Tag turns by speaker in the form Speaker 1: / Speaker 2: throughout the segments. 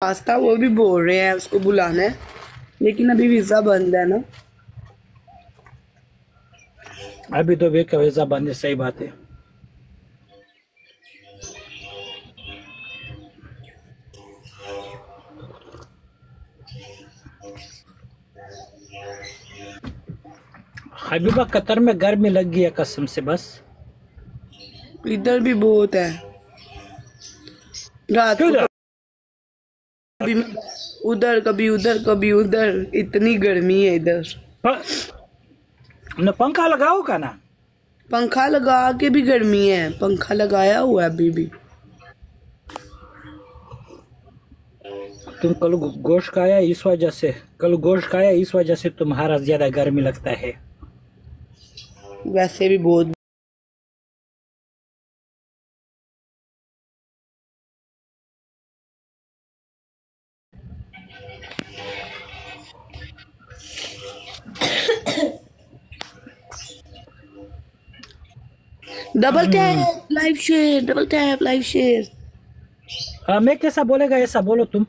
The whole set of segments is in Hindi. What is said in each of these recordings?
Speaker 1: पास्ता वो भी बोल रहे हैं उसको बुलाना है, लेकिन अभी वीजा बंद है ना।
Speaker 2: अभी तो वे का वीजा बंद है, सही बात है। हबीबा कतर में गर्मी लग गई है कसम से बस।
Speaker 1: इधर भी बहुत है, रात को कभी उधर कभी उधर कभी उधर, इतनी गर्मी है इधर।
Speaker 2: न पंखा लगाओ का ना।
Speaker 1: पंखा लगा के भी गर्मी है, पंखा लगाया हुआ है अभी भी।
Speaker 2: तुम कल गोश्त खाया इस वजह से, कल गोश्त खाया इस वजह से तुम्हारा ज्यादा गर्मी लगता है।
Speaker 1: वैसे भी बहुत। Double tap live share, double tap live share.
Speaker 2: मैं कैसा बोलेगा ऐसा बोलो तुम।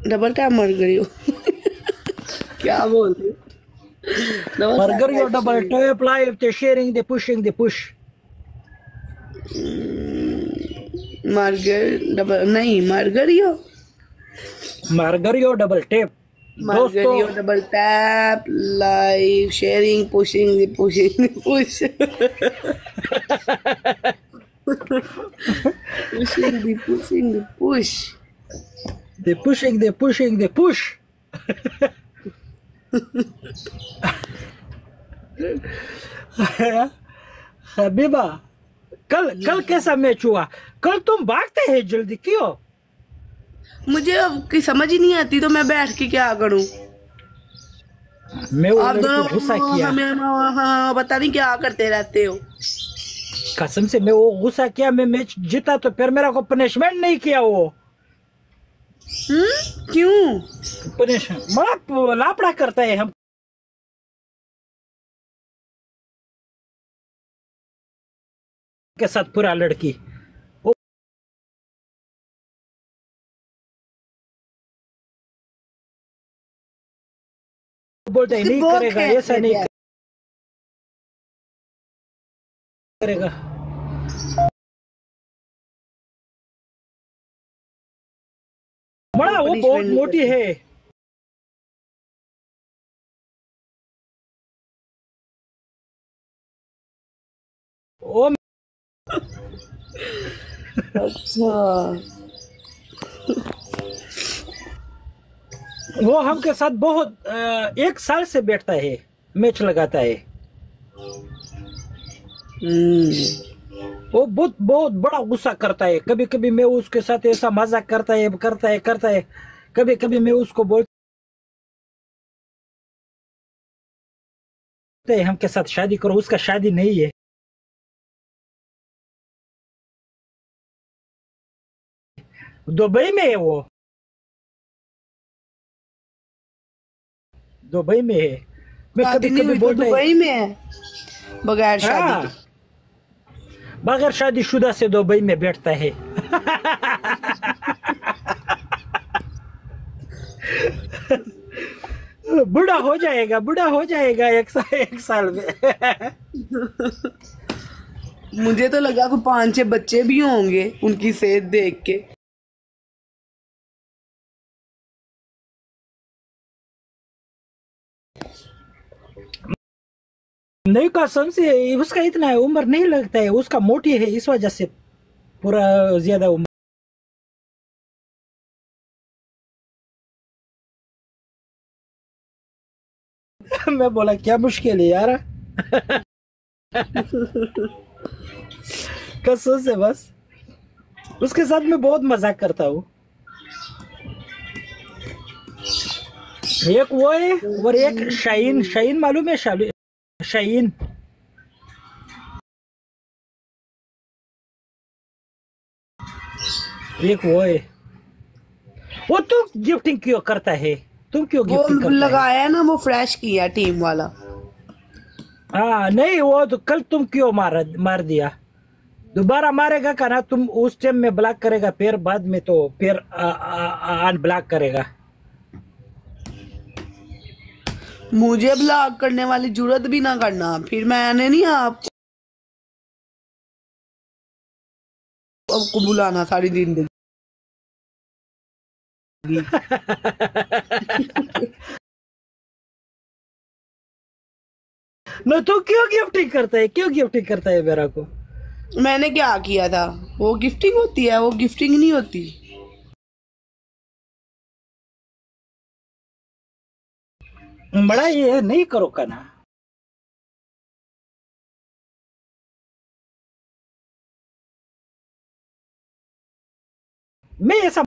Speaker 1: डबल टैप मर गई हो क्या बोल रहे हो?
Speaker 2: Margar your double tap live, the sharing, the pushing, the push.
Speaker 1: मार्गर डबल नहीं, Margario
Speaker 2: Margario double tap.
Speaker 1: Margario double tap live sharing pushing the pushing the push pushing the pushing the push.
Speaker 2: The pushing, the pushing, the push. Habiba कल कैसा मैच हुआ? कल तुम भागते हैं जल्दी क्यों?
Speaker 1: मुझे अब की समझ ही नहीं आती, तो मैं बैठ के क्या करूं?
Speaker 2: मैं
Speaker 1: आप दोनों
Speaker 2: गुस्सा किया,
Speaker 1: हाँ पता नहीं क्या करते रहते हो।
Speaker 2: कसम से मैं वो गुस्सा किया, मैं मैच जीता तो फिर मेरा को पनिशमेंट नहीं किया वो।
Speaker 1: क्यों?
Speaker 2: पनिशमेंट बड़ा लापड़ा करता है हम के साथ पूरा लड़की। बोलते हैं नहीं करेगा, ऐसा नहीं करेगा। बड़ा वो बहुत मोटी है। ओ
Speaker 1: अच्छा
Speaker 2: वो हमके साथ बहुत 1 साल से बैठता है, मैच लगाता है। वो बहुत बहुत बड़ा गुस्सा करता है। कभी कभी मैं उसके साथ ऐसा मजाक करता है। कभी कभी मैं उसको बोलते हैं हमके साथ शादी करो, उसका शादी नहीं है। दुबई में है वो, दुबई में है। मैं कभी कभी बोलता
Speaker 1: दुबई में है बगैर शादी
Speaker 2: हाँ, बगैर शादीशुदा से दुबई में बैठता है। बूढ़ा हो जाएगा एक साल में।
Speaker 1: मुझे तो लगा कोई 5-6 बच्चे भी होंगे उनकी सेहत देख के।
Speaker 2: नहीं कसम से उसका इतना उम्र नहीं लगता है, उसका मोटी है इस वजह से पूरा ज्यादा उम्र। मैं बोला क्या मुश्किल है यार। कसम से बस उसके साथ मैं बहुत मजाक करता हूँ। एक वो है और एक शाहीन मालूम है? शाहीन एक वो है। वो तुम गिफ्टिंग क्यों करता है? तुम क्यों गिफ्टिंग
Speaker 1: वो
Speaker 2: करता
Speaker 1: लगाया ना, वो फ्रेश किया टीम वाला।
Speaker 2: हाँ नहीं, वो तो कल तुम क्यों मार दिया? दोबारा मारेगा का ना, तुम उस टाइम में ब्लॉक करेगा, फिर बाद में तो फिर अनब्लॉक करेगा।
Speaker 1: मुझे ब्लॉक करने वाली जरूरत भी ना करना, फिर मैंने नहीं आपको बुलाना सारी जिंदगी।
Speaker 2: नो, तू क्यों गिफ्टिंग करता है, क्यों गिफ्टिंग करता है मेरा को?
Speaker 1: मैंने क्या किया था? वो गिफ्टिंग होती है? वो गिफ्टिंग नहीं होती।
Speaker 2: बड़ा ये नहीं करो का ना। मैं ऐसा